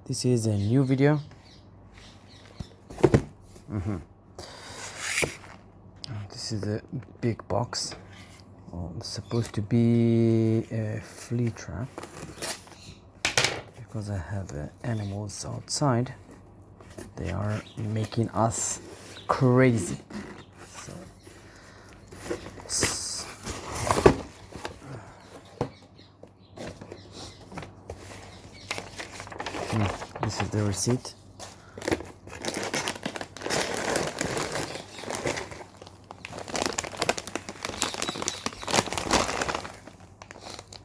This is a new video. This is a big box. It's supposed to be a flea trap because I have animals outside. They are making us crazy. This is the receipt.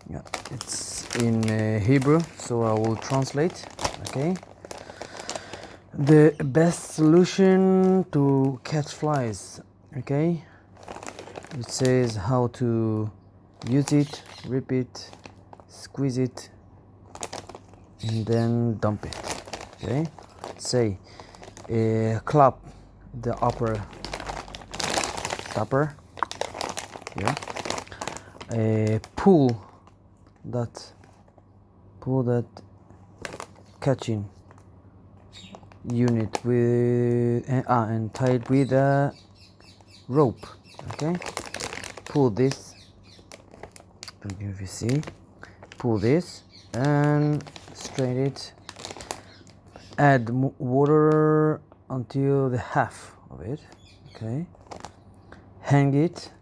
Yeah, it's in Hebrew, so I will translate. Okay. The best solution to catch flies. Okay. It says how to use it, rip it, squeeze it, and then dump it. Okay, say clap the upper topper. Yeah, pull that catching unit with and tie it with a rope. Okay, pull this. If you see, pull this and straight it. Add water until the half of it. Okay, hang it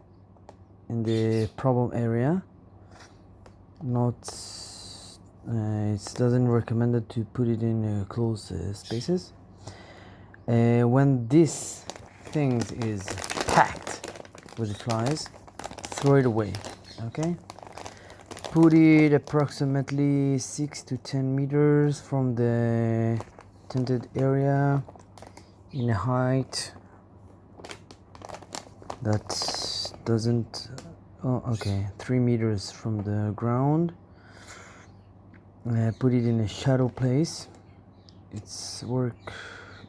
in the problem area. Not it doesn't recommend it to put it in closed spaces. When this thing is packed with the flies, throw it away. Okay, put it approximately 6 to 10 meters from the tented area in a height that doesn't 3 meters from the ground. Put it in a shadow place. It's work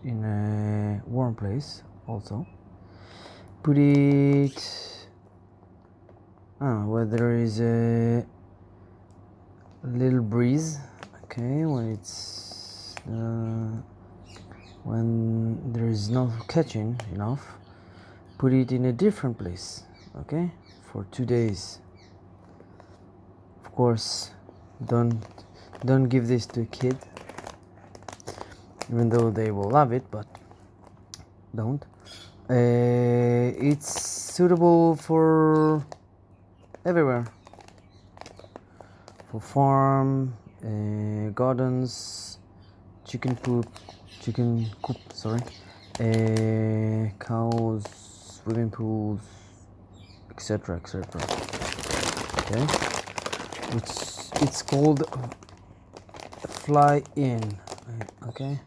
in a warm place also. Put it where there is a little breeze. Okay, when there is no catching enough, put it in a different place. Okay, for 2 days. Of course, don't give this to a kid, even though they will love it, but don't. It's suitable for everywhere, for farm, gardens, chicken coop, cows, swimming pools, etc. Okay, it's called fly in. Okay,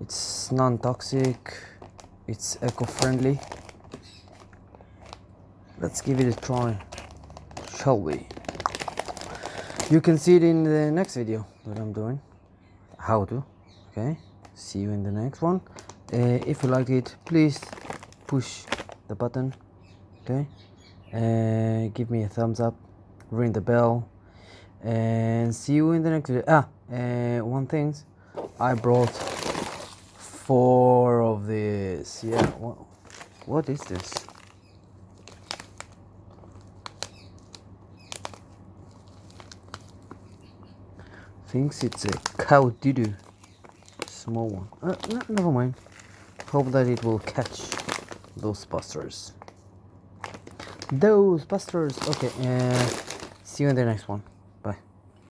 it's non-toxic, it's eco-friendly. Let's give it a try, shall we? You can see it in the next video that I'm doing, how to. Okay, see you in the next one. If you like it, please push the button. Okay, give me a thumbs up, ring the bell, and see you in the next video. One thing, I brought 4 of this. Yeah, what is this? Thinks it's a cow doo-doo, small one. Never mind. Hope that it will catch those busters. Okay, see you in the next one.